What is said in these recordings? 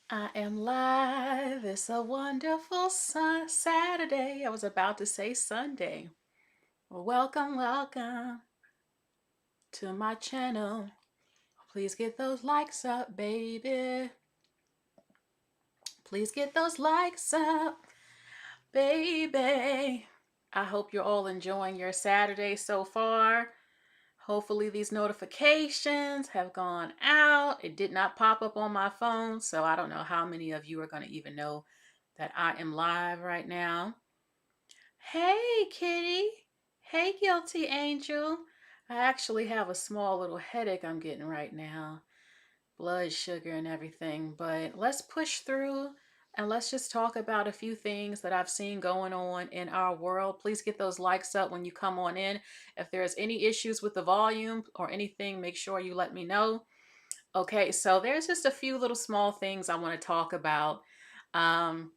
I am live. It's a wonderful Saturday. I was about to say Sunday. Welcome, welcome to my channel. Please get those likes up, baby. Please get those likes up, baby. I hope you're all enjoying your Saturday so far. Hopefully these notifications have gone out. It did not pop up on my phone, so I don't know how many of you are going to even know that I am live right now. Hey, kitty. Hey, guilty angel. I actually have a small little headache I'm getting right now. Blood sugar and everything. But let's push through and let's just talk about a few things that I've seen going on in our world. Please get those likes up when you come on in. If there's any issues with the volume or anything, make sure you let me know. Okay, so there's just a few little small things I want to talk about. Um,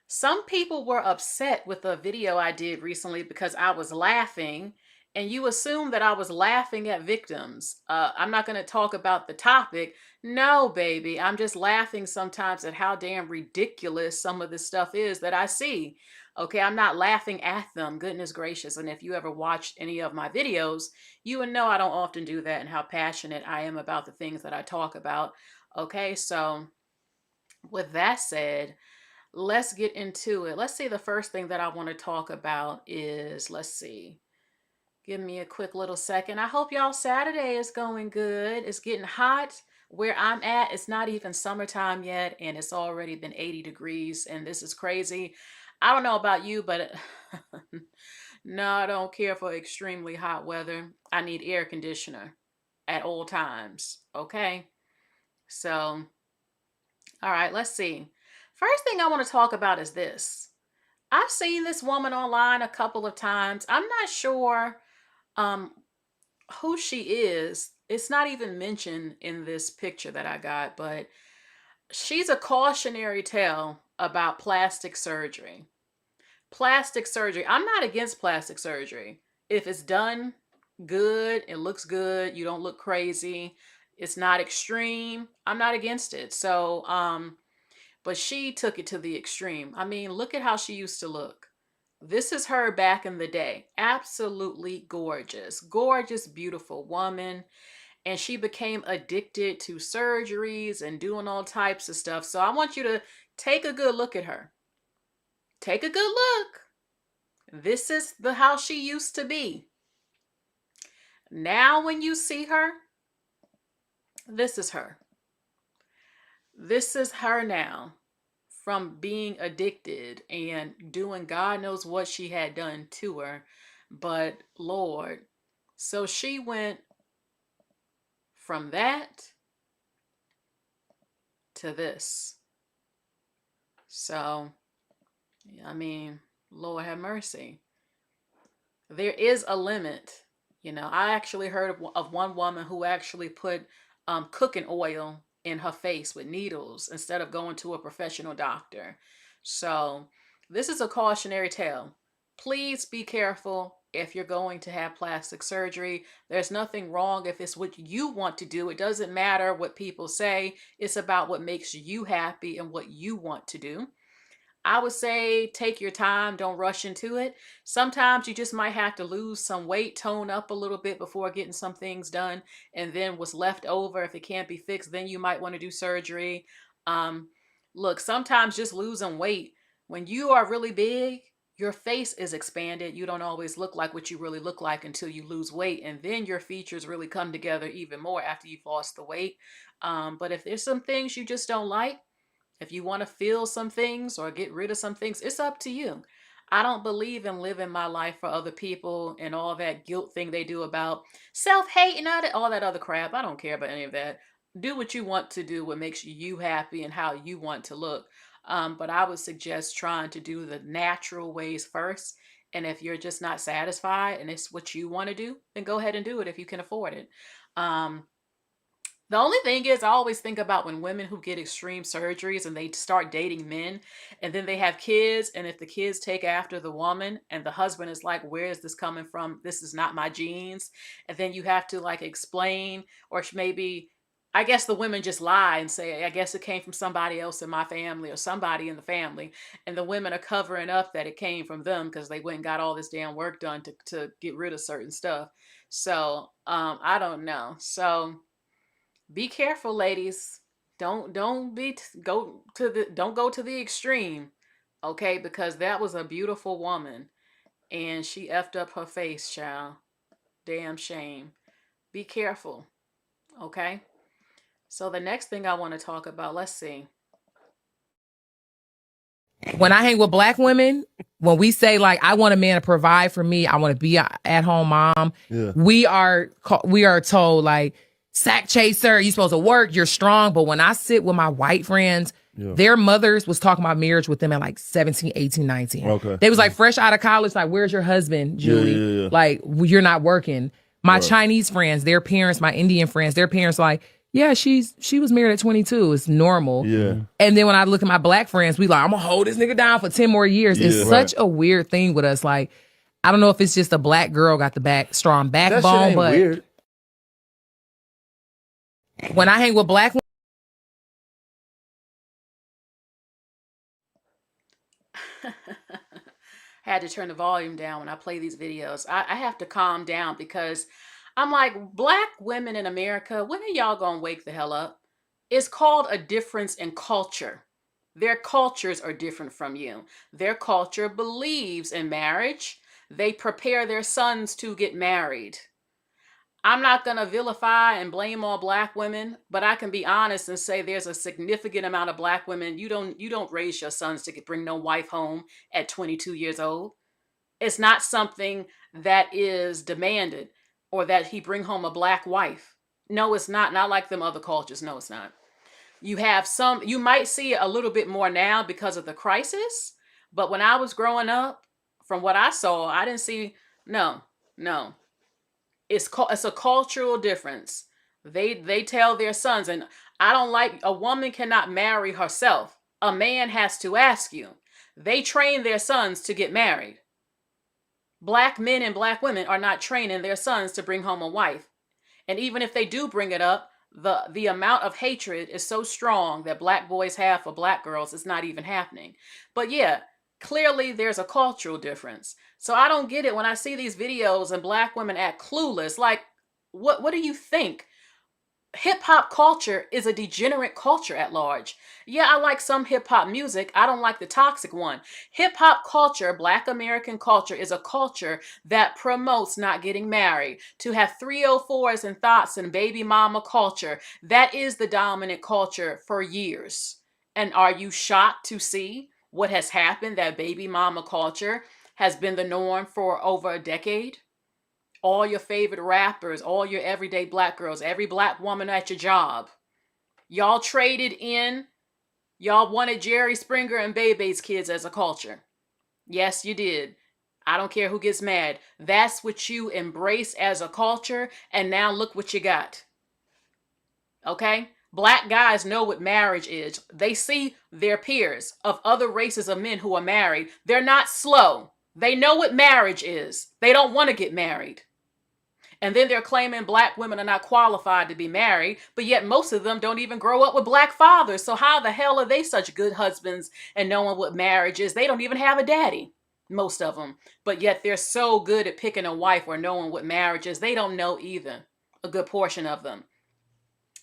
some people were upset with a video I did recently because I was laughing, and you assume that I was laughing at victims. I'm not going to talk about the topic. No, baby, I'm just laughing sometimes at how damn ridiculous some of the stuff is that I see. Okay, I'm not laughing at them, goodness gracious. And if you ever watched any of my videos, you would know I don't often do that and how passionate I am about the things that I talk about. Okay, so with that said, let's get into it. Let's see, the first thing that I want to talk about is, let's see, give me a quick little second. I hope y'all Saturday is going good. It's getting hot. Where I'm at, it's not even summertime yet, and it's already been 80 degrees, and this is crazy. I don't know about you, but no, I don't care for extremely hot weather. I need air conditioner at all times, okay? So, all right, let's see. First thing I want to talk about is this. I've seen this woman online a couple of times. I'm not sure um, who she is. It's not even mentioned in this picture that I got, but she's a cautionary tale about plastic surgery. Plastic surgery. I'm not against plastic surgery. If it's done good, it looks good, you don't look crazy, it's not extreme, I'm not against it. So, but she took it to the extreme. I mean, look at how she used to look. This is her back in the day. Absolutely gorgeous. Gorgeous, beautiful woman. And she became addicted to surgeries and doing all types of stuff. So I want you to take a good look at her. Take a good look. This is the how she used to be. Now when you see her, this is her. This is her now, from being addicted and doing God knows what she had done to her. But Lord, so she went from that to this. So, I mean, Lord have mercy. There is a limit. You know, I actually heard of one woman who actually put cooking oil in her face with needles instead of going to a professional doctor. So, this is a cautionary tale. Please be careful if you're going to have plastic surgery. There's nothing wrong if it's what you want to do. It doesn't matter what people say. It's about what makes you happy and what you want to do. I would say take your time, don't rush into it. Sometimes you just might have to lose some weight, tone up a little bit before getting some things done. And then what's left over, if it can't be fixed, then you might want to do surgery. Um, Look, sometimes just losing weight, when you are really big, your face is expanded. You don't always look like what you really look like until you lose weight. And then your features really come together even more after you've lost the weight. But if there's some things you just don't like, if you want to feel some things or get rid of some things, it's up to you. I don't believe in living my life for other people and all that guilt thing they do about self-hate and all that other crap. I don't care about any of that. Do what you want to do, what makes you happy and how you want to look. But I would suggest trying to do the natural ways first. And if you're just not satisfied and it's what you want to do, then go ahead and do it if you can afford it. Um, the only thing is, I always think about when women who get extreme surgeries and they start dating men and then they have kids. And if the kids take after the woman and the husband is like, where is this coming from? This is not my genes. And then you have to like explain, or maybe, I guess the women just lie and say, I guess it came from somebody else in my family or somebody in the family. And the women are covering up that it came from them because they went and got all this damn work done to get rid of certain stuff. So I don't know. So be careful, ladies. Don't go to the extreme, okay? Because that was a beautiful woman and she effed up her face, child. Damn shame. Be careful, okay? So the next thing I want to talk about, let's see. When I hang with black women, when we say like I want a man to provide for me, I want to be a at-home mom, we are told like sack chaser, you supposed to work, you're strong. But when I sit with my white friends, their mothers was talking about marriage with them at like 17, 18, 19. Okay. They was like fresh out of college, like, where's your husband, Julie? Like, you're not working. My Chinese friends, their parents, my Indian friends, their parents like, yeah, she was married at 22. It's normal. Yeah. And then when I look at my black friends, we like, I'm gonna hold this nigga down for 10 more years. It's such a weird thing with us. Like, I don't know if it's just a black girl got the strong backbone, that shit ain't but weird. When I hang with black women, had to turn the volume down when I play these videos. I have to calm down because I'm like, black women in America, when are y'all gonna wake the hell up? It's called a difference in culture. Their cultures are different from you. Their culture believes in marriage. They prepare their sons to get married. I'm not going to vilify and blame all black women, but I can be honest and say there's a significant amount of black women. You don't raise your sons to bring no wife home at 22 years old. It's not something that is demanded or that he bring home a black wife. No, it's not. Not like them other cultures. No, it's not. You have some, you might see it a little bit more now because of the crisis. But when I was growing up, from what I saw, I didn't see, no. It's a cultural difference. They tell their sons, and I don't like, a woman cannot marry herself. A man has to ask you. They train their sons to get married. Black men and black women are not training their sons to bring home a wife. And even if they do bring it up, the amount of hatred is so strong that black boys have for black girls, it's not even happening. But yeah, clearly there's a cultural difference. So I don't get it when I see these videos and black women act clueless. Like, what do you think? Hip-hop culture is a degenerate culture at large. Yeah, I like some hip-hop music. I don't like the toxic one. Hip-hop culture, black American culture, is a culture that promotes not getting married. To have 304s and thoughts and baby mama culture, that is the dominant culture for years. And are you shocked to see what has happened, that baby mama culture has been the norm for over a decade? All your favorite rappers, all your everyday black girls, every black woman at your job. Y'all traded in, y'all wanted Jerry Springer and Bebe's kids as a culture. Yes, you did. I don't care who gets mad. That's what you embrace as a culture, and now look what you got. Okay? Black guys know what marriage is. They see their peers of other races of men who are married. They're not slow. They know what marriage is. They don't want to get married. And then they're claiming black women are not qualified to be married, but yet most of them don't even grow up with black fathers. So how the hell are they such good husbands and knowing what marriage is? They don't even have a daddy, most of them. But yet they're so good at picking a wife or knowing what marriage is. They don't know either, a good portion of them.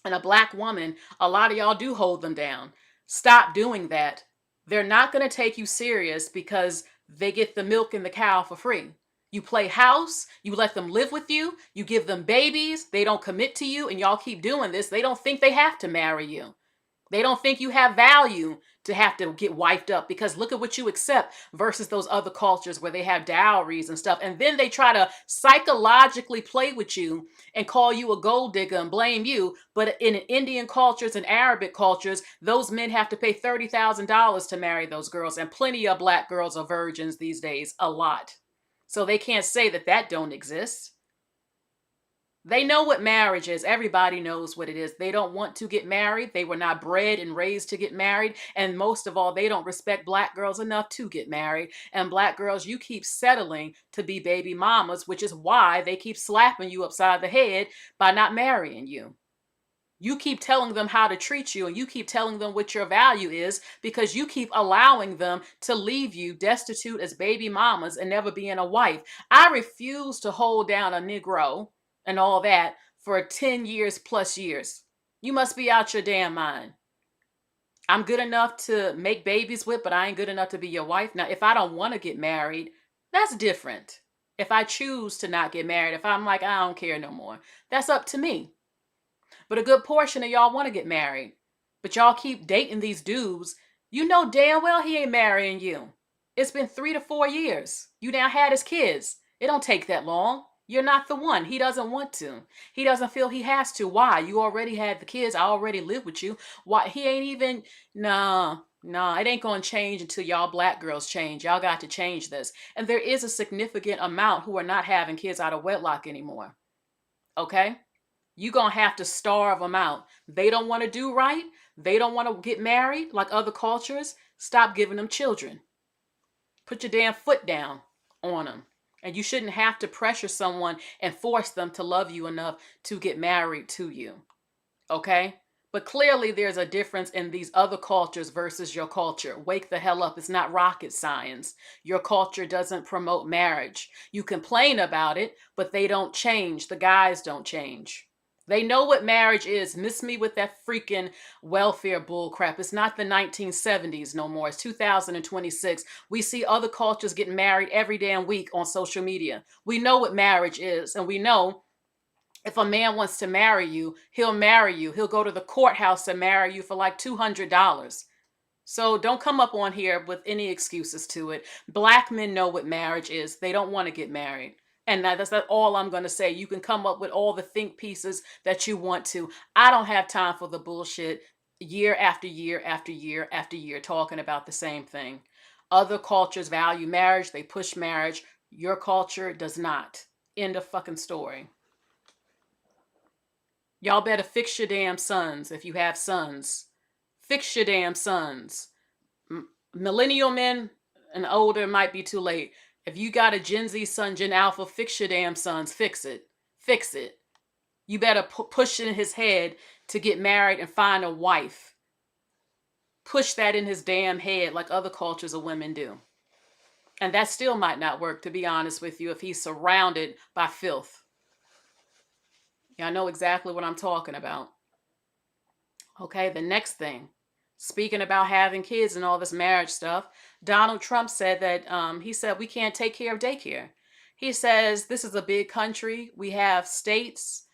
And a black woman, a lot of y'all do hold them down. Stop doing that. They're not going to take you serious because they get the milk and the cow for free. You play house, you let them live with you, you give them babies, they don't commit to you, and y'all keep doing this. They don't think they have to marry you. They don't think you have value to have to get wiped up, because look at what you accept versus those other cultures where they have dowries and stuff. And then they try to psychologically play with you and call you a gold digger and blame you. But in Indian cultures and Arabic cultures, those men have to pay $30,000 to marry those girls. And plenty of black girls are virgins these days, a lot. So they can't say that that don't exist. They know what marriage is. Everybody knows what it is. They don't want to get married. They were not bred and raised to get married. And most of all, they don't respect black girls enough to get married. And black girls, you keep settling to be baby mamas, which is why they keep slapping you upside the head by not marrying you. You keep telling them how to treat you, and you keep telling them what your value is, because you keep allowing them to leave you destitute as baby mamas and never being a wife. I refuse to hold down a Negro and all that for 10 years plus years. You must be out your damn mind. I'm good enough to make babies with, but I ain't good enough to be your wife. Now, if I don't want to get married, that's different. If I choose to not get married, if I'm like, I don't care no more, that's up to me. But a good portion of y'all want to get married. But y'all keep dating these dudes. You know damn well he ain't marrying you. It's been 3 to 4 years. You now had his kids. It don't take that long. You're not the one. He doesn't want to. He doesn't feel he has to. Why? You already had the kids. I already live with you. Why? He ain't even, no, it ain't going to change until y'all black girls change. Y'all got to change this. And there is a significant amount who are not having kids out of wedlock anymore. Okay? You're going to have to starve them out. They don't want to do right. They don't want to get married like other cultures. Stop giving them children. Put your damn foot down on them. And you shouldn't have to pressure someone and force them to love you enough to get married to you. Okay? But clearly there's a difference in these other cultures versus your culture. Wake the hell up. It's not rocket science. Your culture doesn't promote marriage. You complain about it, but they don't change. The guys don't change. They know what marriage is. Miss me with that freaking welfare bull crap. It's not the 1970s no more. It's 2026. We see other cultures getting married every damn week on social media. We know what marriage is, and we know if a man wants to marry you, he'll marry you. He'll go to the courthouse and marry you for like $200. So don't come up on here with any excuses to it. Black men know what marriage is. They don't want to get married. And that's not all I'm going to say. You can come up with all the think pieces that you want to. I don't have time for the bullshit year after year after year after year talking about the same thing. Other cultures value marriage. They push marriage. Your culture does not. End of fucking story. Y'all better fix your damn sons if you have sons. Fix your damn sons. Millennial men and older might be too late. If you got a Gen Z son, Gen Alpha, fix your damn sons. Fix it. Fix it. You better push in his head to get married and find a wife. Push that in his damn head like other cultures of women do. And that still might not work, to be honest with you, if he's surrounded by filth. Y'all know exactly what I'm talking about. Okay, the next thing. Speaking about having kids and all this marriage stuff, Donald Trump said that he said we can't take care of daycare. He says this is a big country. We have states,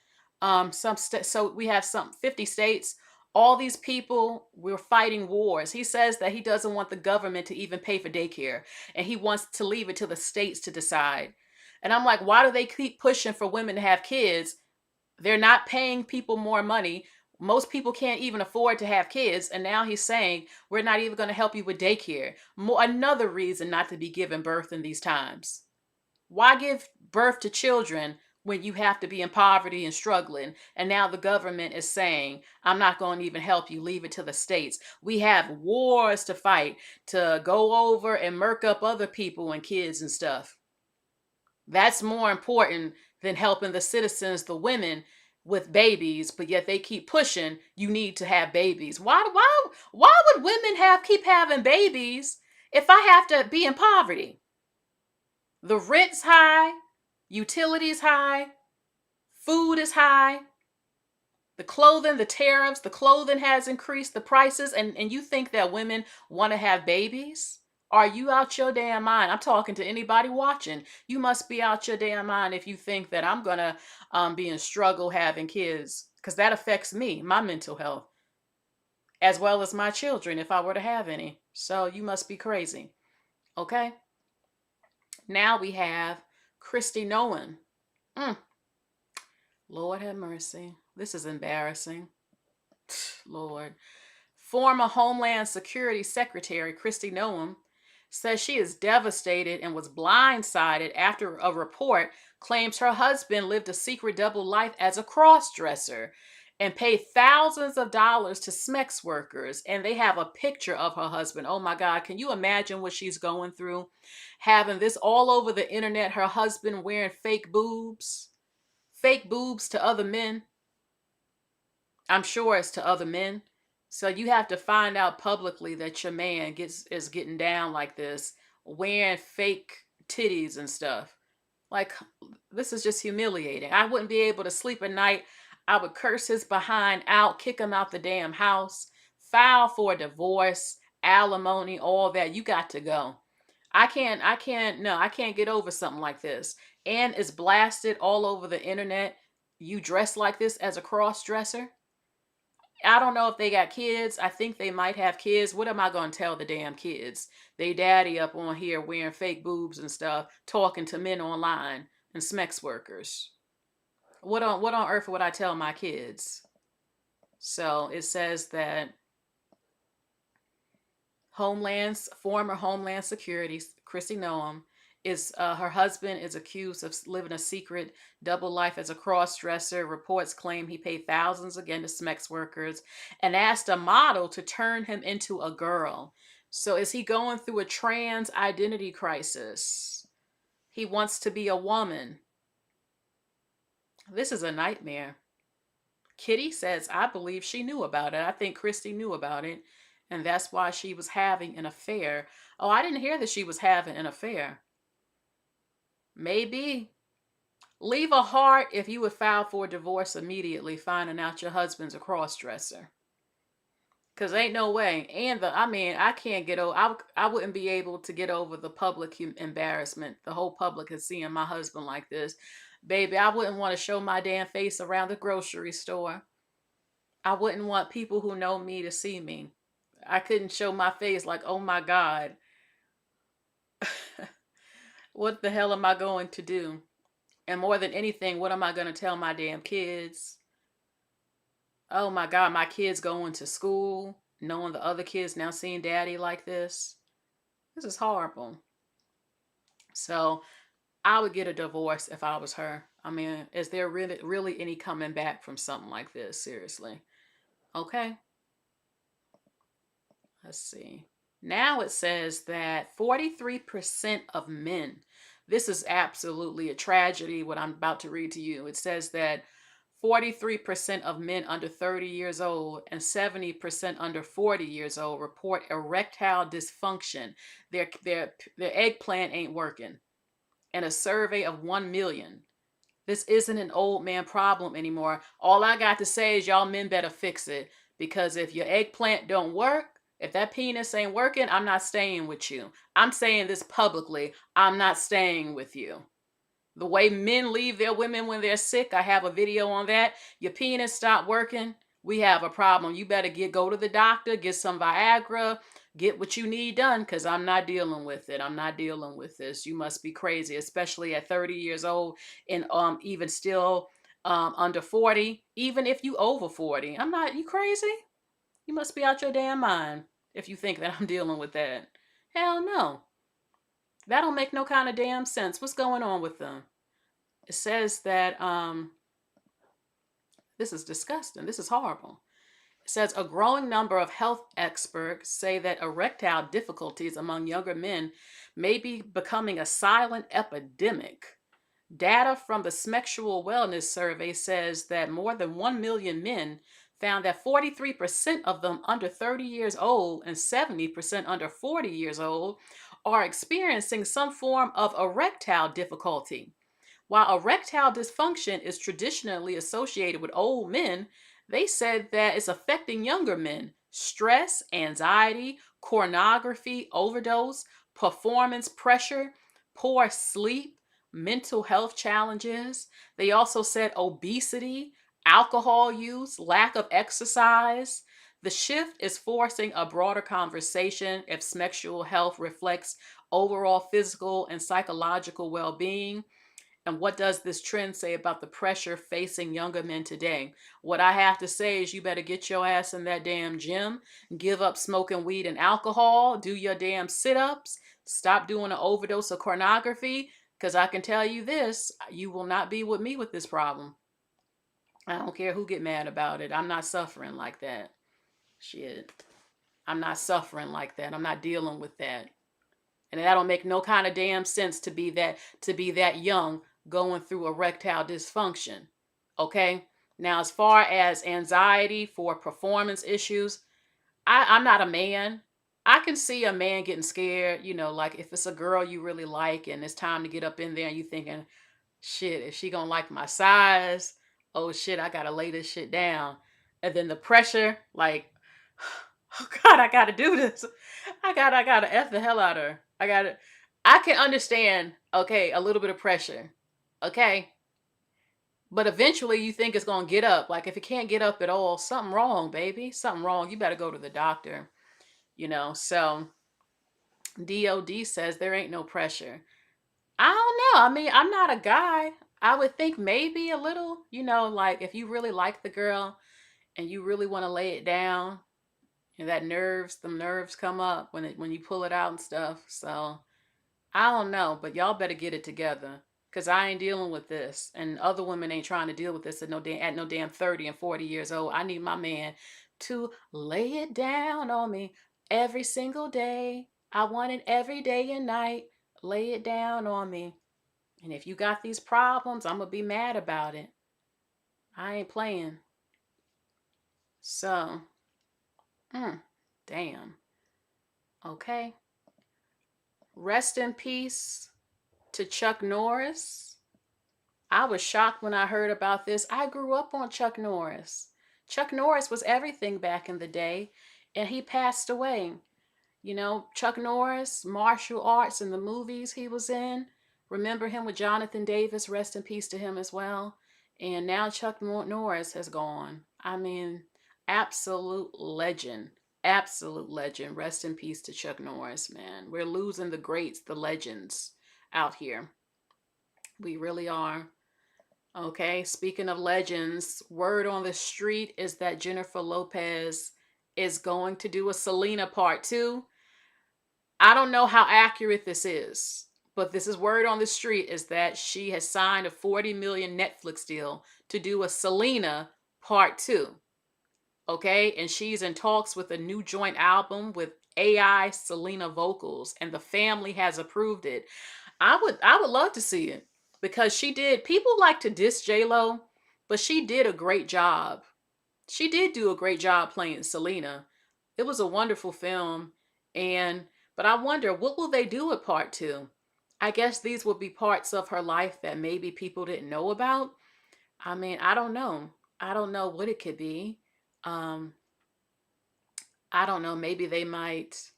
so we have some 50 states. All these people, we're fighting wars. He says that he doesn't want the government to even pay for daycare, and he wants to leave it to the states to decide. And I'm like, why do they keep pushing for women to have kids? They're not paying people more money. Most people can't even afford to have kids. And now he's saying, we're not even going to help you with daycare. Another reason not to be giving birth in these times. Why give birth to children when you have to be in poverty and struggling? And now the government is saying, I'm not going to even help you. Leave it to the states. We have wars to fight, to go over and murk up other people and kids and stuff. That's more important than helping the citizens, the women, with babies, but yet they keep pushing, you need to have babies. Why would women keep having babies if I have to be in poverty? The rent's high, utilities high, food is high, the clothing, the tariffs, the clothing has increased the prices, and you think that women want to have babies? Are you out your damn mind? I'm talking to anybody watching. You must be out your damn mind if you think that I'm going to be in struggle having kids, because that affects me, my mental health, as well as my children if I were to have any. So you must be crazy. Okay? Now we have Kristi Noem. Lord have mercy. This is embarrassing. Lord. Former Homeland Security Secretary Kristi Noem says she is devastated and was blindsided after a report claims her husband lived a secret double life as a crossdresser and paid thousands of dollars to sex workers. And they have a picture of her husband. Oh my God, can you imagine what she's going through? Having this all over the internet, her husband wearing fake boobs to other men. I'm sure it's to other men. So you have to find out publicly that your man is getting down like this, wearing fake titties and stuff. Like, this is just humiliating. I wouldn't be able to sleep at night. I would curse his behind out, kick him out the damn house, file for divorce, alimony, all that. You got to go. I can't get over something like this. And it's blasted all over the internet. You dress like this as a cross dresser. I don't know if they got kids. I think they might have kids. What am I going to tell the damn kids? They daddy up on here wearing fake boobs and stuff, talking to men online and sex workers. What on earth would I tell my kids? So it says that former Homeland Security, Kristi Noem, is her husband is accused of living a secret double life as a cross-dresser. Reports claim he paid thousands again to sex workers and asked a model to turn him into a girl. So is he going through a trans identity crisis? He wants to be a woman. This is a nightmare. Kitty says, I believe she knew about it. I think Kristi knew about it, and that's why she was having an affair. Oh, I didn't hear that she was having an affair. Maybe. Leave a heart if you would file for divorce immediately, finding out your husband's a cross-dresser. Because ain't no way. And I can't get over, I wouldn't be able to get over the public embarrassment. The whole public is seeing my husband like this. Baby, I wouldn't want to show my damn face around the grocery store. I wouldn't want people who know me to see me. I couldn't show my face like, oh my God. What the hell am I going to do? And more than anything, what am I going to tell my damn kids? Oh my God, my kids going to school, knowing the other kids now seeing daddy like this. This is horrible. So I would get a divorce if I was her. I mean, is there really any coming back from something like this? Seriously. Okay. Let's see. Now it says that 43% of men, this is absolutely a tragedy, what I'm about to read to you. It says that 43% of men under 30 years old and 70% under 40 years old report erectile dysfunction. Their eggplant ain't working. In a survey of 1 million. This isn't an old man problem anymore. All I got to say is y'all men better fix it. Because if your eggplant don't work, if that penis ain't working, I'm not staying with you. I'm saying this publicly. I'm not staying with you. The way men leave their women when they're sick, I have a video on that. Your penis stopped working, we have a problem. You better go to the doctor, get some Viagra, get what you need done, because I'm not dealing with it. I'm not dealing with this. You must be crazy, especially at 30 years old and even still under 40, even if you over 40. You crazy? You must be out your damn mind if you think that I'm dealing with that. Hell no. That don't make no kind of damn sense. What's going on with them? It says that this is disgusting. This is horrible. It says a growing number of health experts say that erectile difficulties among younger men may be becoming a silent epidemic. Data from the Sexual Wellness Survey says that more than 1 million men found that 43% of them under 30 years old and 70% under 40 years old are experiencing some form of erectile difficulty. While erectile dysfunction is traditionally associated with old men, they said that it's affecting younger men. Stress, anxiety, pornography, overdose, performance pressure, poor sleep, mental health challenges. They also said obesity, alcohol use, lack of exercise. The shift is forcing a broader conversation if sexual health reflects overall physical and psychological well-being. And what does this trend say about the pressure facing younger men today? What I have to say is you better get your ass in that damn gym, give up smoking weed and alcohol, do your damn sit-ups, stop doing an overdose of pornography, because I can tell you this, you will not be with me with this problem. I don't care who get mad about it. I'm not suffering like that. Shit. I'm not suffering like that. I'm not dealing with that. And that don't make no kind of damn sense to be that young going through erectile dysfunction. Okay? Now, as far as anxiety for performance issues, I'm not a man. I can see a man getting scared, like if it's a girl you really like and it's time to get up in there and you thinking, shit, is she gonna like my size? Oh shit, I gotta lay this shit down. And then the pressure, like, oh God, I gotta do this. I gotta F the hell out of her. I can understand, okay, a little bit of pressure. Okay. But eventually you think it's gonna get up. Like if it can't get up at all, something wrong, baby. Something wrong. You better go to the doctor. So DOD says there ain't no pressure. I don't know. I mean, I'm not a guy. I would think maybe a little, like if you really like the girl and you really want to lay it down, and the nerves come up when you pull it out and stuff. So I don't know, but y'all better get it together. Cause I ain't dealing with this, and other women ain't trying to deal with this at no damn 30 and 40 years old. I need my man to lay it down on me every single day. I want it every day and night. Lay it down on me. And if you got these problems, I'm gonna be mad about it. I ain't playing. So, damn. Okay. Rest in peace to Chuck Norris. I was shocked when I heard about this. I grew up on Chuck Norris. Chuck Norris was everything back in the day, and he passed away. Chuck Norris, martial arts and the movies he was in. Remember him with Jonathan Davis, rest in peace to him as well. And now Chuck Norris has gone. I mean, absolute legend. Absolute legend. Rest in peace to Chuck Norris, man. We're losing the greats, the legends out here. We really are. Okay, speaking of legends, word on the street is that Jennifer Lopez is going to do a Selena part 2. I don't know how accurate this is, but this is word on the street is that she has signed a 40 million Netflix deal to do a Selena part 2. Okay, and she's in talks with a new joint album with AI Selena vocals, and the family has approved it. I would love to see it because she did. People like to diss J Lo, but she did a great job. She did do a great job playing Selena. It was a wonderful film, and but I wonder what will they do with part 2. I guess these will be parts of her life that maybe people didn't know about. I mean, I don't know. I don't know what it could be. Um, I don't know. Maybe they might.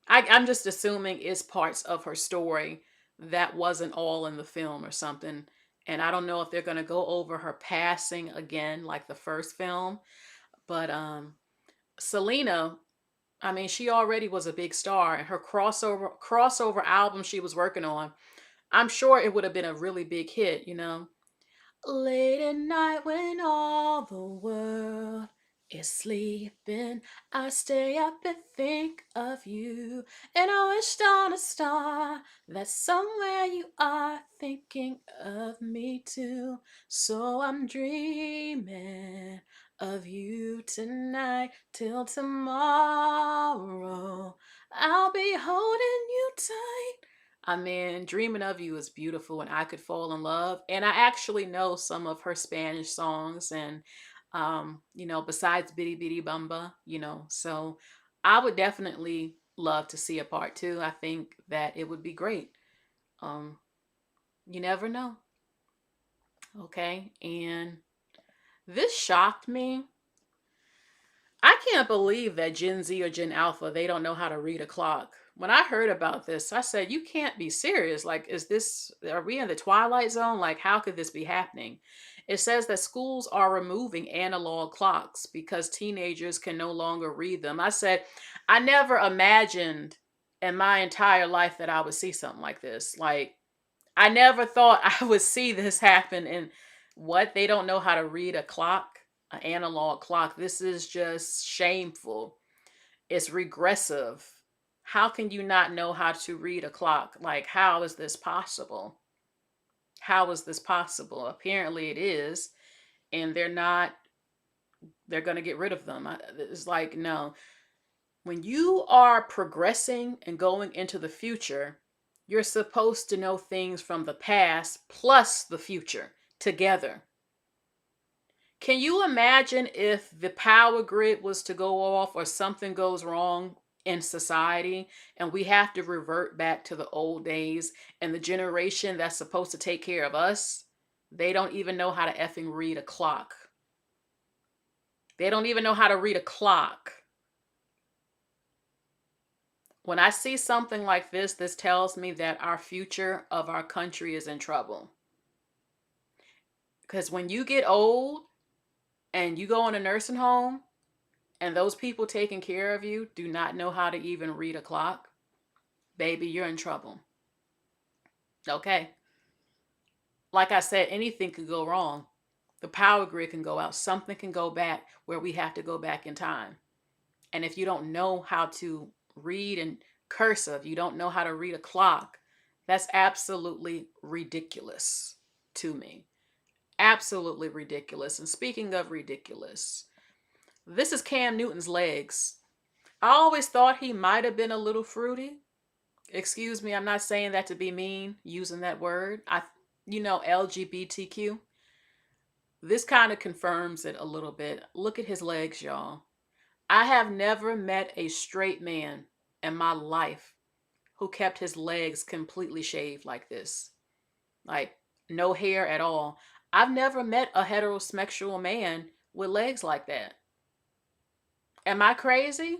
I'm just assuming it's parts of her story that wasn't all in the film or something. And I don't know if they're going to go over her passing again like the first film. But Selena, I mean, she already was a big star, and her crossover album she was working on, I'm sure it would have been a really big hit. Late at night when all the world is sleeping, I stay up and think of you, and I wish on a star that somewhere you are thinking of me too. So I'm dreaming of you tonight till tomorrow. I'll be holding you tight. I mean, Dreaming of You is beautiful and I Could Fall in Love. And I actually know some of her Spanish songs and besides Bitty Bitty Bumba, So I would definitely love to see a part 2. I think that it would be great. Um, you never know. Okay. And this shocked me. I can't believe that Gen Z or Gen Alpha, they don't know how to read a clock. When I heard about this, I said, you can't be serious. Like, are we in the twilight zone? Like, how could this be happening? It says that schools are removing analog clocks because teenagers can no longer read them. I said, I never imagined in my entire life that I would see something like this. Like, I never thought I would see this happen. And what? They don't know how to read a clock, an analog clock. This is just shameful. It's regressive. How can you not know how to read a clock? Like, how is this possible? How is this possible? Apparently it is. And they're going to get rid of them. It's like, no. When you are progressing and going into the future, you're supposed to know things from the past plus the future together. Can you imagine if the power grid was to go off or something goes wrong in society and we have to revert back to the old days, and the generation that's supposed to take care of us, they don't even know how to effing read a clock. They don't even know how to read a clock. When I see something like this tells me that our future of our country is in trouble. Because when you get old and you go in a nursing home and those people taking care of you do not know how to even read a clock, baby, you're in trouble. Okay? Like I said, anything could go wrong. The power grid can go out. Something can go back where we have to go back in time. And if you don't know how to read in cursive, you don't know how to read a clock, that's absolutely ridiculous to me. Absolutely ridiculous. And speaking of ridiculous, this is Cam Newton's legs. I always thought he might have been a little fruity. Excuse me, I'm not saying that to be mean, using that word. LGBTQ. This kind of confirms it a little bit. Look at his legs, y'all. I have never met a straight man in my life who kept his legs completely shaved like this. Like, no hair at all. I've never met a heterosexual man with legs like that. Am I crazy?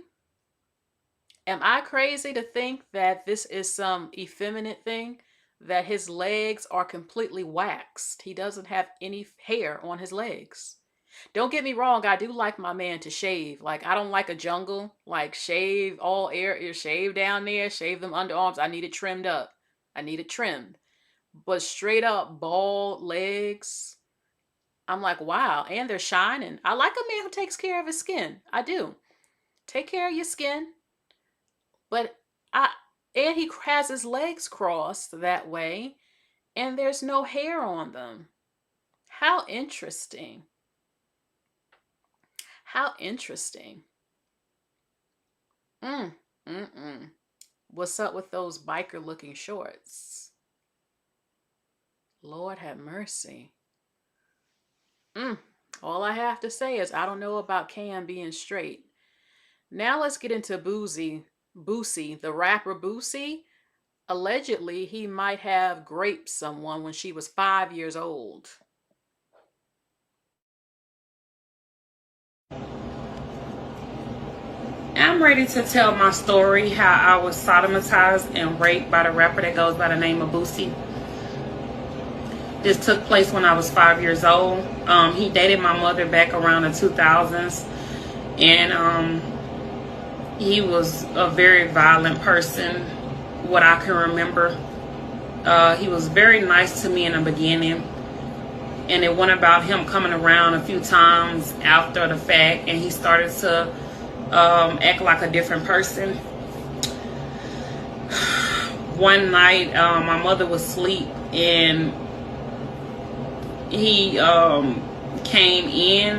Am I crazy to think that this is some effeminate thing? That his legs are completely waxed. He doesn't have any hair on his legs. Don't get me wrong, I do like my man to shave. Like, I don't like a jungle. Like, shave all air, shave down there, shave them underarms. I need it trimmed up. I need it trimmed. But straight up bald legs, I'm like, wow. And they're shining. I like a man who takes care of his skin. I do. Take care of your skin. But and he has his legs crossed that way, and there's no hair on them. How interesting. How interesting. What's up with those biker looking shorts? Lord have mercy. All I have to say is I don't know about Cam being straight. Now let's get into Boosie, the rapper Boosie. Allegedly, he might have raped someone when she was 5 years old. I'm ready to tell my story, how I was sodomized and raped by the rapper that goes by the name of Boosie. This took place when I was 5 years old. He dated my mother back around the 2000s. And he was a very violent person, what I can remember. He was very nice to me in the beginning. And it went about him coming around a few times after the fact. And he started to act like a different person. One night, my mother was asleep and he came in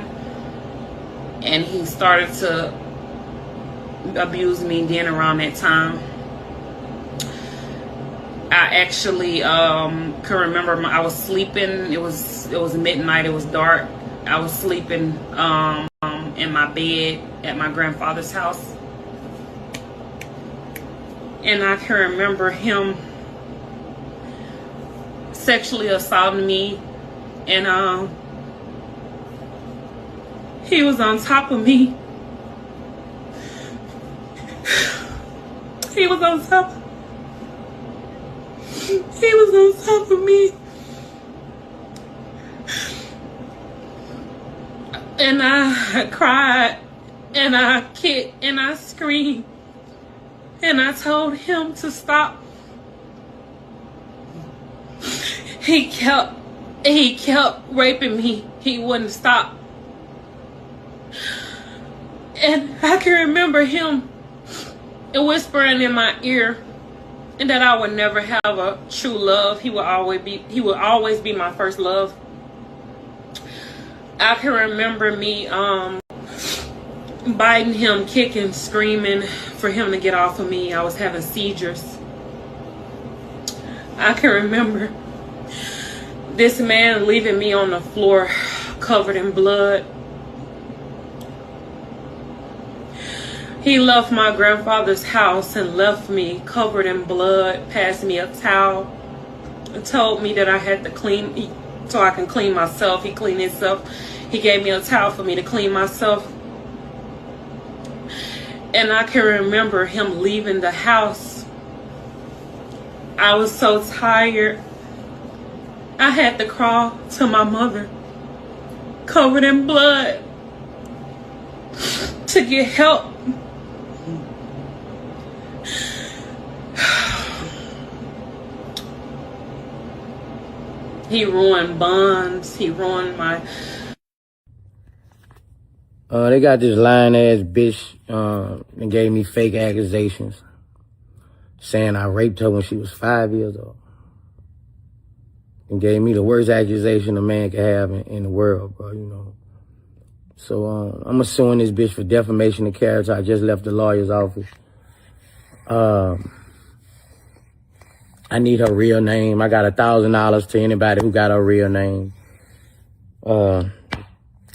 and he started to abuse me then around that time. I actually can remember I was sleeping. It was midnight. It was dark. I was sleeping in my bed at my grandfather's house. And I can remember him sexually assaulting me. And he was on top of me. He was on top of me. And I cried, and I kicked, and I screamed, and I told him to stop. He kept raping me. He wouldn't stop. And I can remember him whispering in my ear and that I would never have a true love. He would always be my first love. I can remember me biting him, kicking, screaming for him to get off of me. I was having seizures. I can remember this man leaving me on the floor covered in blood. He left my grandfather's house and left me covered in blood, passed me a towel, and told me that I had to clean so I can clean myself. He cleaned himself. He gave me a towel for me to clean myself. And I can remember him leaving the house. I was so tired. I had to crawl to my mother, covered in blood, to get help. He ruined bonds. He ruined my... They got this lying ass bitch and gave me fake accusations, saying I raped her when she was 5 years old. And gave me the worst accusation a man could have in the world, bro, you know. So I'm suing this bitch for defamation of character. I just left the lawyer's office. I need her real name. I got $1,000 to anybody who got her real name.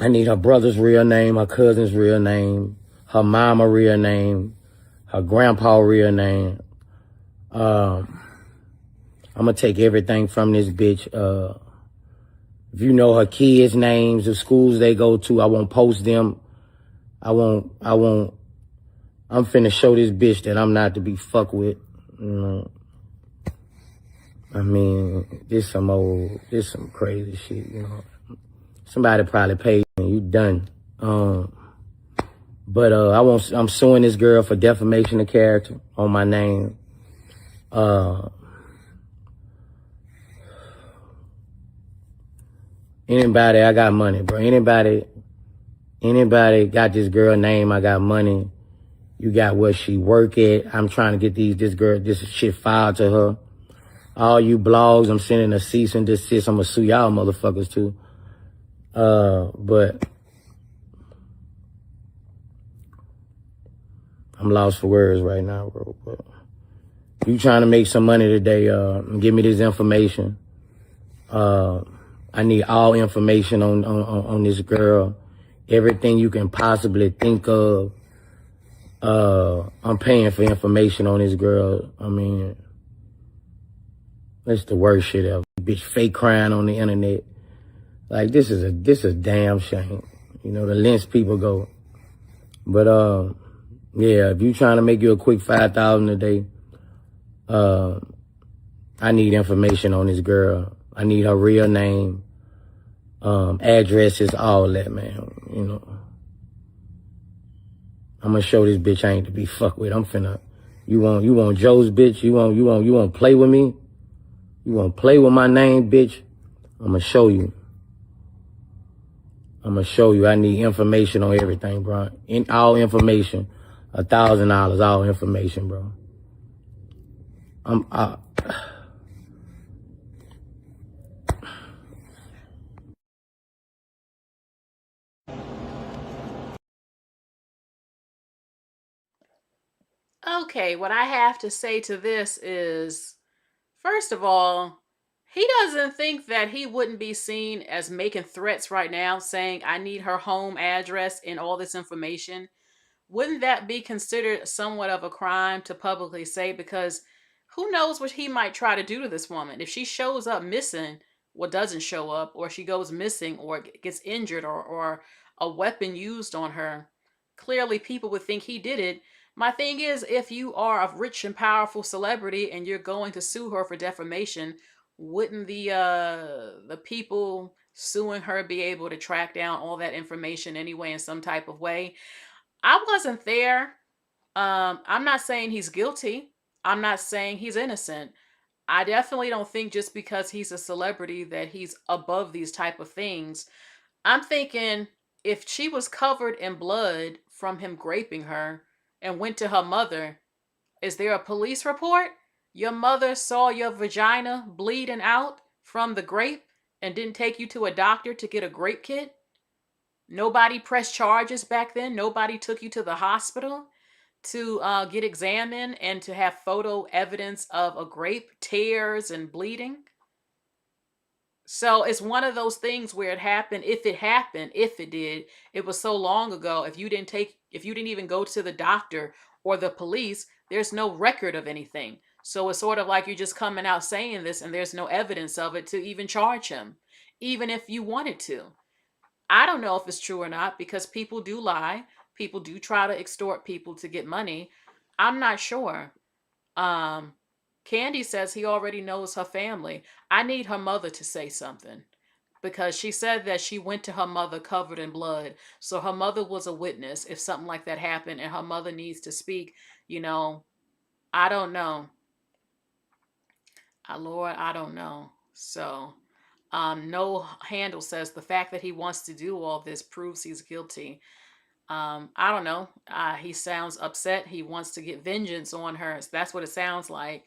I need her brother's real name, her cousin's real name, her mama real name, her grandpa real name. I'm gonna take everything from this bitch. If you know her kids' names, the schools they go to, I won't post them. I'm finna show this bitch that I'm not to be fucked with. You know. I mean, this some crazy shit, you know. Somebody probably paid me, you done. I'm suing this girl for defamation of character on my name. Anybody, I got money, bro. Anybody got this girl name, I got money. You got where she work at. I'm trying to get this shit filed to her. All you blogs, I'm sending a cease and desist. I'm gonna sue y'all motherfuckers too. But I'm lost for words right now, bro. But you trying to make some money today, give me this information. I need all information on this girl. Everything you can possibly think of. I'm paying for information on this girl. I mean, that's the worst shit ever. Bitch fake crying on the internet. Like, this is a damn shame. You know, the lengths people go. But, yeah, if you trying to make you a quick $5,000 a day, I need information on this girl. I need her real name, addresses, all that, man, you know. I'm gonna show this bitch I ain't to be fucked with. You want Joe's bitch? You want play with me? You want play with my name, bitch? I'm gonna show you. I need information on everything, bro. All information. $1,000, all information, bro. Okay, what I have to say to this is, first of all, he doesn't think that he wouldn't be seen as making threats right now, saying, I need her home address and all this information. Wouldn't that be considered somewhat of a crime to publicly say? Because who knows what he might try to do to this woman. If she shows up missing, doesn't show up, or she goes missing, or gets injured, or a weapon used on her, clearly people would think he did it. My thing is, if you are a rich and powerful celebrity and you're going to sue her for defamation, wouldn't the people suing her be able to track down all that information anyway in some type of way? I wasn't there. I'm not saying he's guilty. I'm not saying he's innocent. I definitely don't think just because he's a celebrity that he's above these type of things. I'm thinking if she was covered in blood from him graping her and went to her mother, is there a police report? Your mother saw your vagina bleeding out from the grape and didn't take you to a doctor to get a grape kit? Nobody pressed charges back then. Nobody took you to the hospital to get examined and to have photo evidence of a grape, tears and bleeding. So it's one of those things where it happened. If it did, it was so long ago. If you didn't even go to the doctor or the police, there's no record of anything. So it's sort of like you're just coming out saying this and there's no evidence of it to even charge him, even if you wanted to. I don't know if it's true or not because people do lie. People do try to extort people to get money. I'm not sure. Um, Candy says he already knows her family. I need her mother to say something because she said that she went to her mother covered in blood. So her mother was a witness if something like that happened and her mother needs to speak. You know, I don't know. Lord, I don't know. So, no handle says the fact that he wants to do all this proves he's guilty. I don't know. He sounds upset. He wants to get vengeance on her. That's what it sounds like.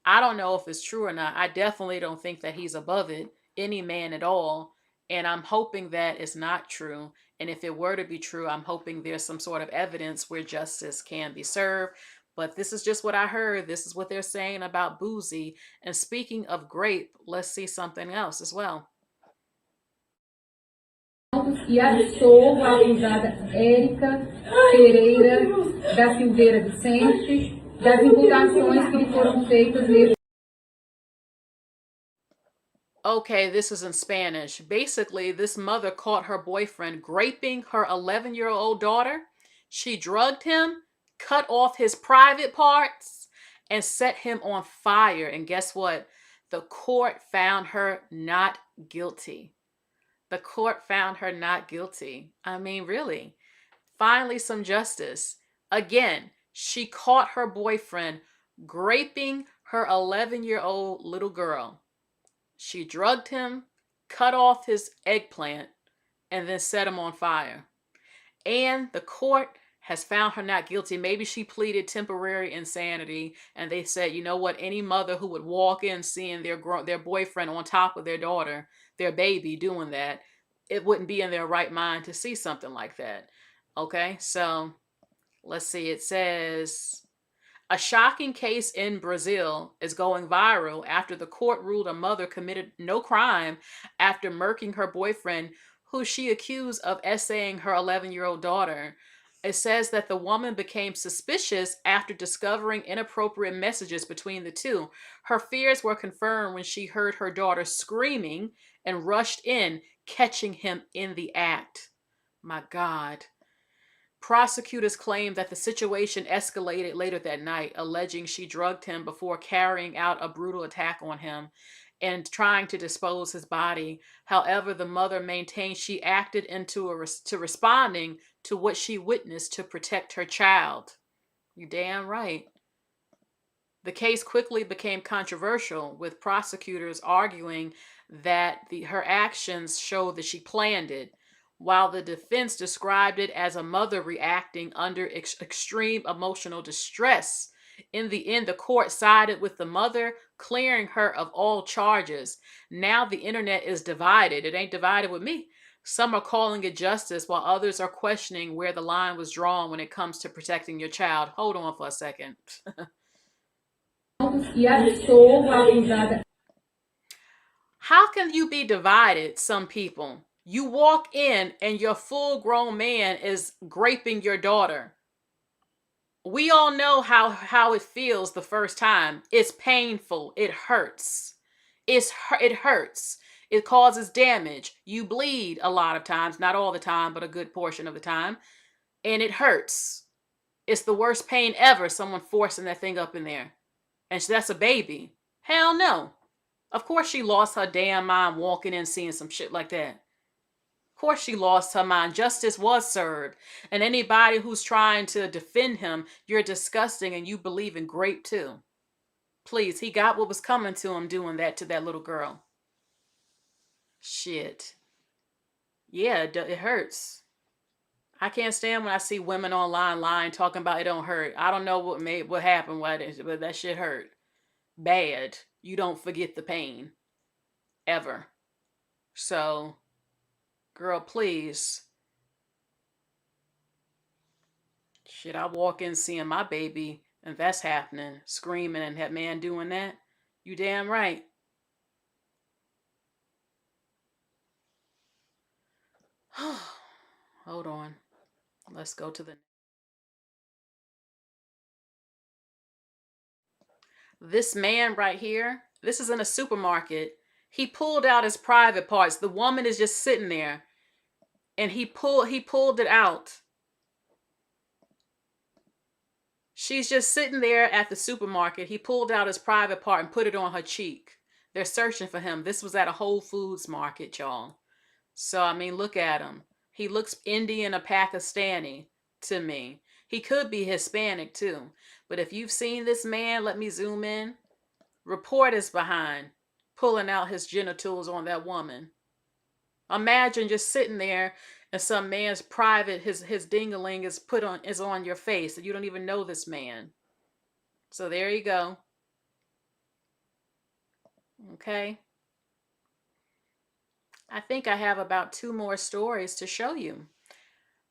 I don't know if it's true or not. I definitely don't think that he's above it, any man at all. And I'm hoping that it's not true. And if it were to be true, I'm hoping there's some sort of evidence where justice can be served. But this is just what I heard. This is what they're saying about Boosie. And speaking of grape, let's see something else as well. E absolvo a acusada Érica Pereira da Silveira Vicente das imputações que lhe foram feitas neste. Okay, this is in Spanish. Basically, this mother caught her boyfriend graping her 11-year-old daughter. She drugged him, cut off his private parts, and set him on fire. And guess what? The court found her not guilty. The court found her not guilty. I mean, really. Finally, some justice. Again, she caught her boyfriend graping her 11-year-old little girl. She drugged him, cut off his eggplant, and then set him on fire. And the court has found her not guilty. Maybe she pleaded temporary insanity, and they said, you know what? Any mother who would walk in seeing their boyfriend on top of their daughter, their baby, doing that, it wouldn't be in their right mind to see something like that. Okay, so let's see. It says a shocking case in Brazil is going viral after the court ruled a mother committed no crime after murking her boyfriend, who she accused of essaying her 11-year-old daughter. It says that the woman became suspicious after discovering inappropriate messages between the two. Her fears were confirmed when she heard her daughter screaming and rushed in, catching him in the act. My God. Prosecutors claim that the situation escalated later that night, alleging she drugged him before carrying out a brutal attack on him and trying to dispose his body. However, the mother maintained she acted into responding to what she witnessed to protect her child. You damn right. The case quickly became controversial, with prosecutors arguing that her actions showed that she planned it, while the defense described it as a mother reacting under extreme emotional distress. In the end, the court sided with the mother, clearing her of all charges. Now the internet is divided. It ain't divided with me. Some are calling it justice, while others are questioning where the line was drawn when it comes to protecting your child. Hold on for a second. How can you be divided, some people? You walk in and your full-grown man is graping your daughter. We all know how it feels the first time. It's painful. It hurts. It hurts. It causes damage. You bleed a lot of times, not all the time, but a good portion of the time. And it hurts. It's the worst pain ever, someone forcing that thing up in there. And that's a baby. Hell no. Of course she lost her damn mind walking in seeing some shit like that. Of course she lost her mind. Justice was served. And anybody who's trying to defend him, you're disgusting and you believe in grape too. Please, he got what was coming to him doing that to that little girl. Shit. Yeah, it hurts. I can't stand when I see women online lying, talking about it don't hurt. I don't know what happened, but that shit hurt. Bad. You don't forget the pain. Ever. So, girl, please. Shit, I walk in seeing my baby and that's happening, screaming and that man doing that. You damn right. Hold on. Let's go to the. This man right here, this is in a supermarket. He pulled out his private parts. The woman is just sitting there, and he pulled it out. She's just sitting there at the supermarket. He pulled out his private part and put it on her cheek. They're searching for him. This was at a Whole Foods market, y'all. So, I mean, look at him. He looks Indian or Pakistani to me. He could be Hispanic too. But if you've seen this man, let me zoom in. Report is behind pulling out his genitals on that woman. Imagine just sitting there and some man's private, his ding-a-ling is on your face and you don't even know this man. So there you go. Okay. I think I have about 2 more stories to show you.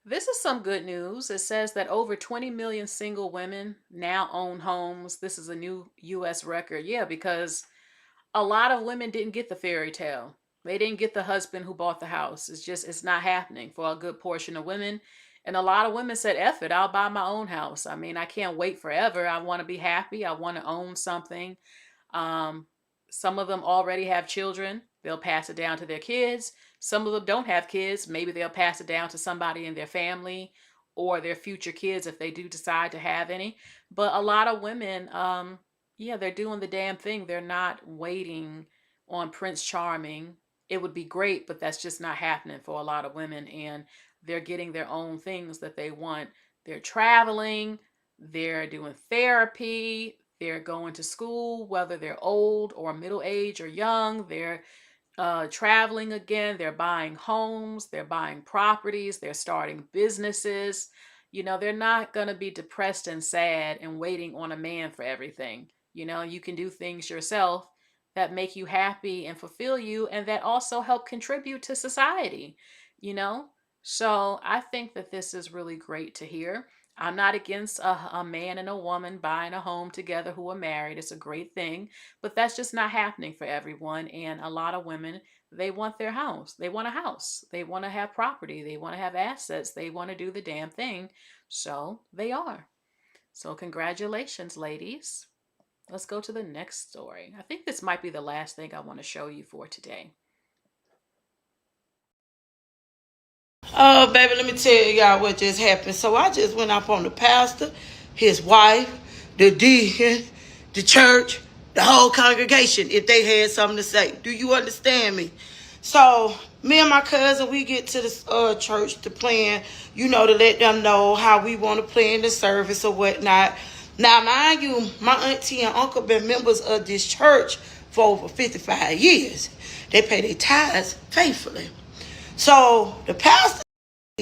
This is some good news. It says that over 20 million single women now own homes. This is a new U.S. record. Yeah, because a lot of women didn't get the fairy tale. They didn't get the husband who bought the house. It's not happening for a good portion of women. And a lot of women said, F it, I'll buy my own house. I mean, I can't wait forever. I want to be happy. I want to own something. Some of them already have children. They'll pass it down to their kids. Some of them don't have kids. Maybe they'll pass it down to somebody in their family or their future kids if they do decide to have any. But a lot of women, yeah, they're doing the damn thing. They're not waiting on Prince Charming. It would be great, but that's just not happening for a lot of women. And they're getting their own things that they want. They're traveling. They're doing therapy. They're going to school, whether they're old or middle age or young. They're traveling again. They're buying homes. They're buying properties. They're starting businesses. You know, they're not going to be depressed and sad and waiting on a man for everything. You know, you can do things yourself that make you happy and fulfill you and that also help contribute to society, you know? So I think that this is really great to hear. I'm not against a man and a woman buying a home together who are married. It's a great thing, but that's just not happening for everyone. And a lot of women, they want their house. They want a house. They want to have property. They want to have assets. They want to do the damn thing. So they are. So congratulations, ladies. Let's go to the next story. I think this might be the last thing I want to show you for today. Oh, baby, let me tell y'all what just happened. So I just went up on the pastor, his wife, the deacon, the church, the whole congregation, if they had something to say. Do you understand me? So me and my cousin, we get to the church to plan, you know, to let them know how we want to plan the service or whatnot. Now, mind you, my auntie and uncle been members of this church for over 55 years. They pay their tithes faithfully. So the pastor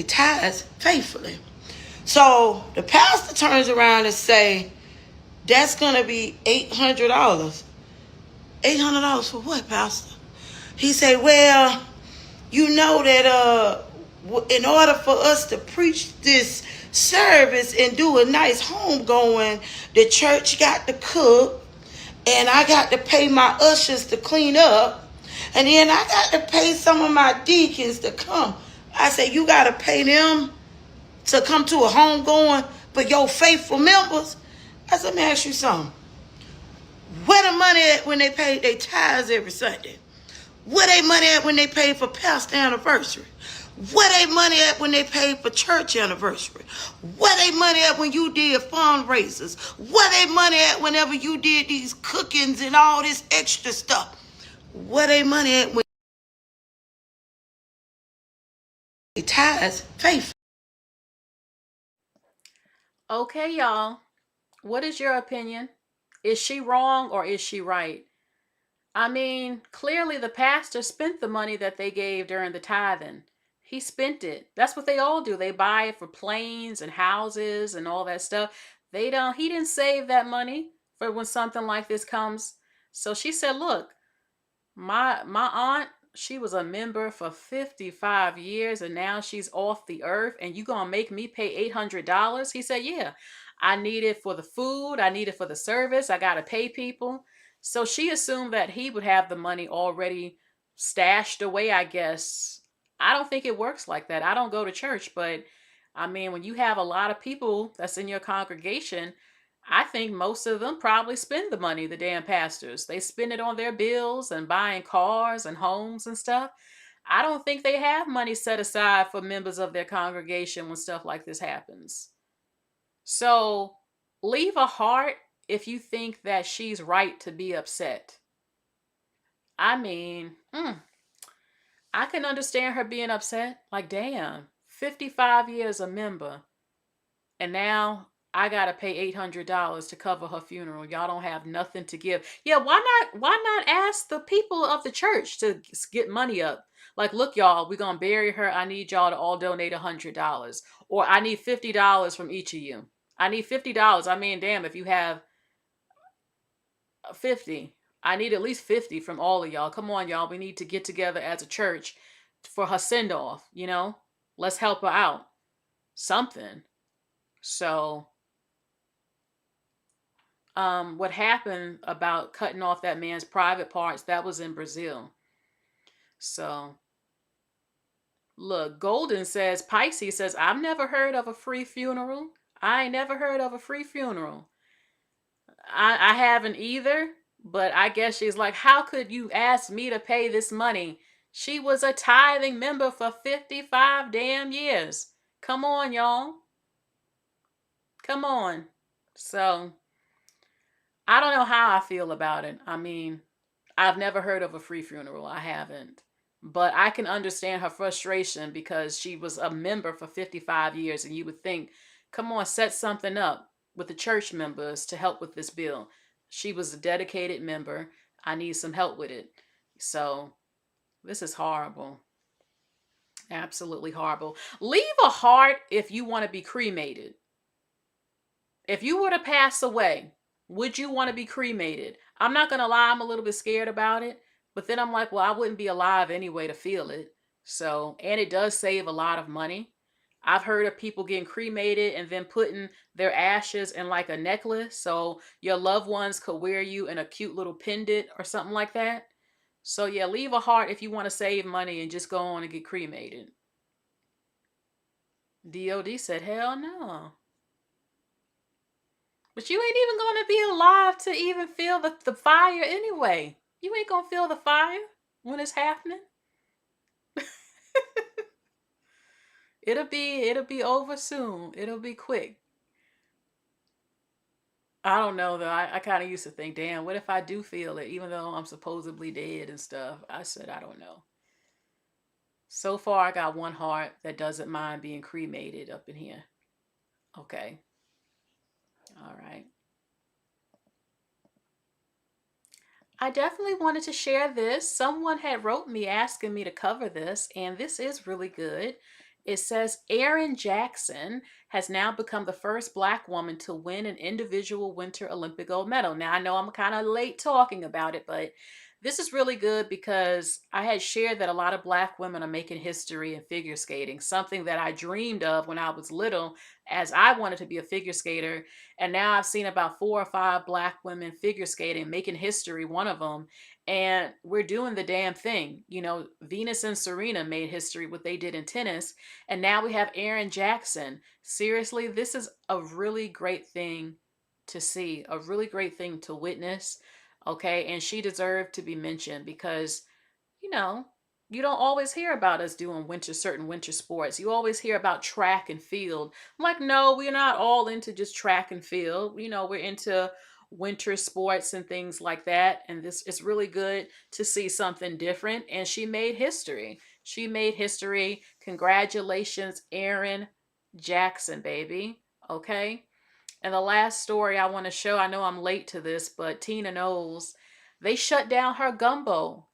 tithes faithfully. So the pastor turns around and say, that's going to be $800. $800 for what, pastor? He said, well, you know that in order for us to preach this service and do a nice homegoing, the church got to cook, and I got to pay my ushers to clean up, and then I got to pay some of my deacons to come. I said, you got to pay them to come to a homegoing, but your faithful members? I said, let me ask you something. Where the money at when they pay their tithes every Sunday? Where they money at when they pay for pastor anniversary? Where they money at when they pay for church anniversary? Where they money at when you did fundraisers? Where they money at whenever you did these cookings and all this extra stuff? Where they money at when they tithes faithful? Okay, y'all. What is your opinion? Is she wrong or is she right? I mean, clearly the pastor spent the money that they gave during the tithing. He spent it. That's what they all do. They buy it for planes and houses and all that stuff. He didn't save that money for when something like this comes. So she said, look, my aunt, she was a member for 55 years and now she's off the earth and you gonna make me pay $800? He said, yeah, I need it for the food. I need it for the service. I gotta pay people. So she assumed that he would have the money already stashed away, I guess. I don't think it works like that. I don't go to church, but I mean, when you have a lot of people that's in your congregation, I think most of them probably spend the money, the damn pastors. They spend it on their bills and buying cars and homes and stuff. I don't think they have money set aside for members of their congregation when stuff like this happens. So leave a heart if you think that she's right to be upset. I mean, I can understand her being upset. Like, damn, 55 years a member, and now I gotta pay $800 to cover her funeral. Y'all don't have nothing to give. Yeah, why not ask the people of the church to get money up? Like, look, y'all, we're gonna bury her. I need y'all to all donate $100. Or I need $50 from each of you. I need $50. I mean, damn, if you have 50, I need at least 50 from all of y'all. Come on, y'all. We need to get together as a church for her send off, you know? Let's help her out. Something. So, what happened about cutting off that man's private parts, that was in Brazil. So, look, Golden says, Pisces says, I've never heard of a free funeral. I ain't never heard of a free funeral. I haven't either, but I guess she's like, how could you ask me to pay this money? She was a tithing member for 55 damn years. Come on, y'all. Come on. So, I don't know how I feel about it. I mean, I've never heard of a free funeral. I haven't. But I can understand her frustration because she was a member for 55 years, and you would think, come on, set something up with the church members to help with this bill. She was a dedicated member. I need some help with it. So this is horrible. Absolutely horrible. Leave a heart if you want to be cremated. If you were to pass away, would you want to be cremated? I'm not going to lie, I'm a little bit scared about it. But then I'm like, well, I wouldn't be alive anyway to feel it. So, and it does save a lot of money. I've heard of people getting cremated and then putting their ashes in like a necklace. So your loved ones could wear you in a cute little pendant or something like that. So yeah, leave a heart if you want to save money and just go on and get cremated. DOD said, hell no. But you ain't even going to be alive to even feel the fire anyway. You ain't going to feel the fire when it's happening. It'll be over soon. It'll be quick. I don't know though. I kind of used to think, damn, what if I do feel it, even though I'm supposedly dead and stuff? I said, I don't know. So far, I got one heart that doesn't mind being cremated up in here. Okay. All right. I definitely wanted to share this. Someone had wrote me asking me to cover this, and this is really good. It says Erin Jackson has now become the first Black woman to win an individual Winter Olympic gold medal. Now, I know I'm kind of late talking about it, but this is really good because I had shared that a lot of Black women are making history in figure skating, something that I dreamed of when I was little, as I wanted to be a figure skater. And now I've seen about 4 or 5 Black women figure skating, making history, one of them. And we're doing the damn thing. You know, Venus and Serena made history, what they did in tennis. And now we have Erin Jackson. Seriously, this is a really great thing to see, a really great thing to witness. Okay. And she deserved to be mentioned because, you know, you don't always hear about us doing certain winter sports. You always hear about track and field. I'm like, no, we're not all into just track and field. You know, we're into winter sports and things like that. And this is really good to see something different. And she made history. She made history. Congratulations, Erin Jackson, baby. Okay. And the last story I want to show, I know I'm late to this, but Tina Knowles, they shut down her gumbo.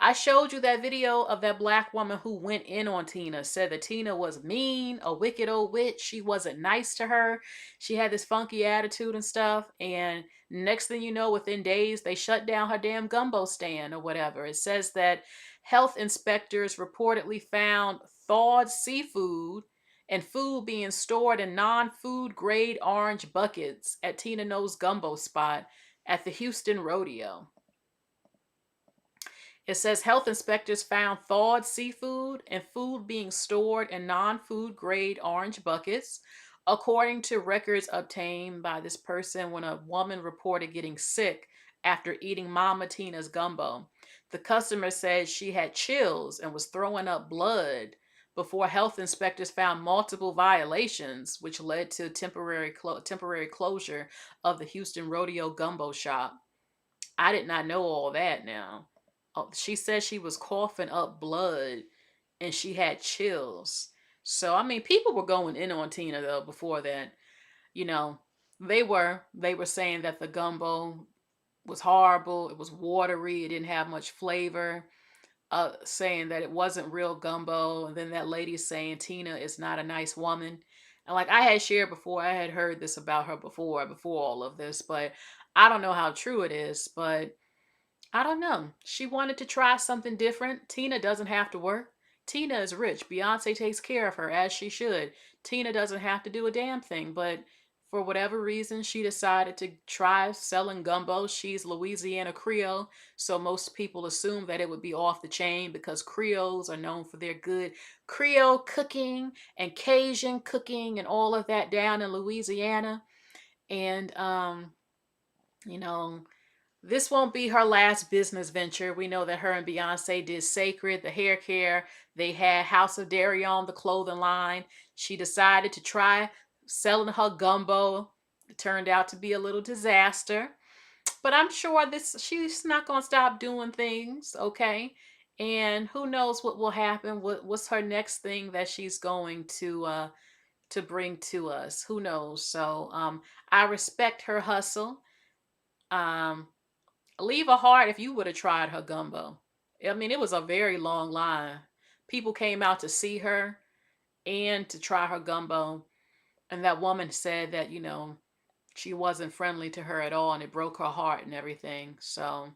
I showed you that video of that Black woman who went in on Tina, said that Tina was mean, a wicked old witch. She wasn't nice to her. She had this funky attitude and stuff. And next thing you know, within days, they shut down her damn gumbo stand or whatever. It says that health inspectors reportedly found thawed seafood and food being stored in non-food grade orange buckets at Tina Knowles' gumbo spot at the Houston Rodeo. It says health inspectors found thawed seafood and food being stored in non-food grade orange buckets. According to records obtained by this person when a woman reported getting sick after eating Mama Tina's gumbo. The customer said she had chills and was throwing up blood before health inspectors found multiple violations, which led to temporary closure of the Houston Rodeo Gumbo Shop. I did not know all that now. Oh, she said she was coughing up blood and she had chills. So, I mean, people were going in on Tina though before that. You know, they were saying that the gumbo was horrible, it was watery, it didn't have much flavor. Saying that it wasn't real gumbo, and then that lady saying Tina is not a nice woman. And like I had shared before, I had heard this about her before all of this, but I don't know how true it is, but I don't know. She wanted to try something different. Tina doesn't have to work. Tina is rich. Beyonce takes care of her as she should. Tina doesn't have to do a damn thing, but for whatever reason, she decided to try selling gumbo. She's Louisiana Creole, so most people assume that it would be off the chain because Creoles are known for their good Creole cooking and Cajun cooking and all of that down in Louisiana. And you know, this won't be her last business venture. We know that her and Beyonce did Sacred, the hair care. They had House of Dairy on the clothing line. She decided to try selling her gumbo. It turned out to be a little disaster. But I'm sure she's not going to stop doing things, okay? And who knows what will happen? What's her next thing that she's going to bring to us? Who knows? So I respect her hustle. Um, Leave a heart if you would have tried her gumbo. I mean, it was a very long line. People came out to see her and to try her gumbo. And that woman said that, she wasn't friendly to her at all and it broke her heart and everything. So,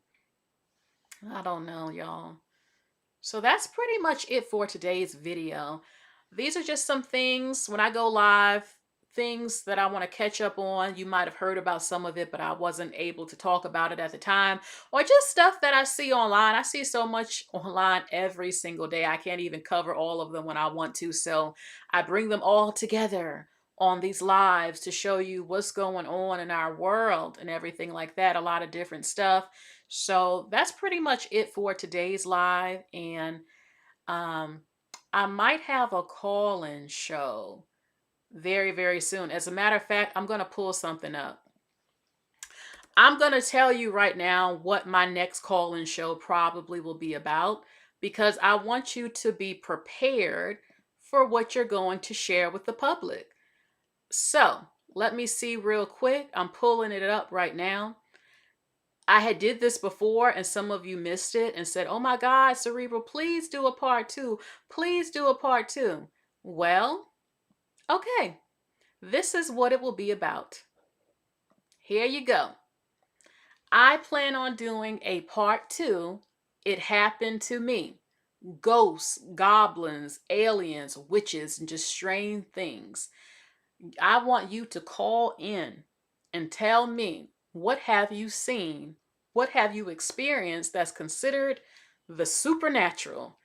I don't know, y'all. So that's pretty much it for today's video. These are just some things when I go live, things that I want to catch up on. You might have heard about some of it, but I wasn't able to talk about it at the time. Or just stuff that I see online. I see so much online every single day. I can't even cover all of them when I want to. So I bring them all together on these lives to show you what's going on in our world and everything like that. A lot of different stuff. So that's pretty much it for today's live. And I might have a call-in show very, very soon. As a matter of fact, I'm going to pull something up. I'm going to tell you right now what my next call-in show probably will be about because I want you to be prepared for what you're going to share with the public. So let me see real quick. I'm pulling it up right now. I had did this before and some of you missed it and said, oh my God, Cerebral, please do a part 2. Please do a part 2. Well, okay, this is what it will be about. Here you go. I plan on doing a part 2. It happened to me. Ghosts, goblins, aliens, witches, and just strange things. I want you to call in and tell me, what have you seen? What have you experienced that's considered the supernatural?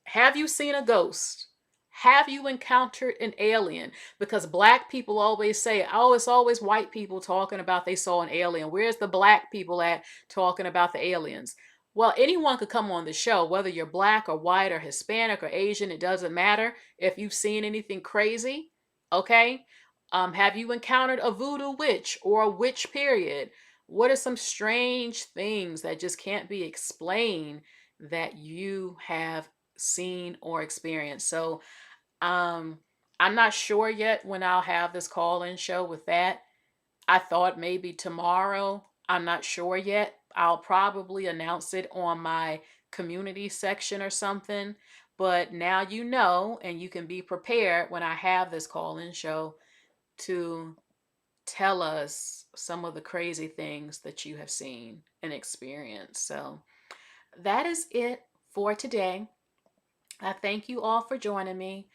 Have you seen a ghost? Have you encountered an alien? Because black people always say, oh, it's always white people talking about they saw an alien. Where's the black people at talking about the aliens? Well, anyone could come on the show, whether you're black or white or Hispanic or Asian, it doesn't matter. If you've seen anything crazy, okay? Have you encountered a voodoo witch or a witch period? What are some strange things that just can't be explained that you have seen or experienced? So I'm not sure yet when I'll have this call-in show with that. I thought maybe tomorrow. I'm not sure yet. I'll probably announce it on my community section or something. But now you know, and you can be prepared when I have this call-in show to tell us some of the crazy things that you have seen and experienced. So that is it for today. I thank you all for joining me.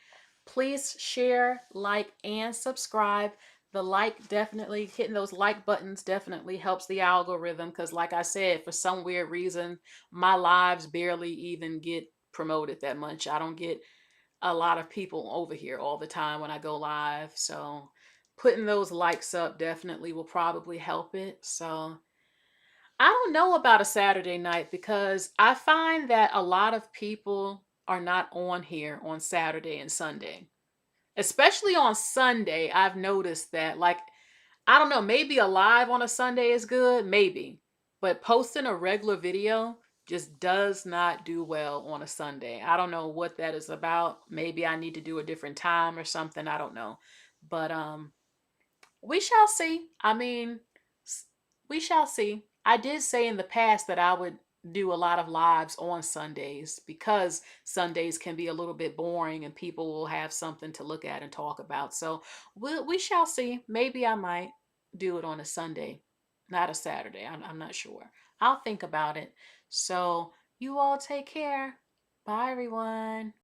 Please share, like, and subscribe. the like, definitely hitting those like buttons definitely helps the algorithm, because like I said, for some weird reason my lives barely even get promoted that much. I don't get a lot of people over here all the time when I go live, so putting those likes up definitely will probably help it. So I don't know about a Saturday night, because I find that a lot of people are not on here on Saturday and Sunday. Especially on Sunday, I've noticed that, like, I don't know, maybe a live on a Sunday is good, maybe. But posting a regular video just does not do well on a Sunday. I don't know what that is about. Maybe I need to do a different time or something. I don't know. But we shall see. I mean, we shall see. I did say in the past that I would do a lot of lives on Sundays, because Sundays can be a little bit boring and people will have something to look at and talk about. So we shall see. Maybe I might do it on a Sunday, not a Saturday. I'm not sure. I'll think about it. So you all take care. Bye, everyone.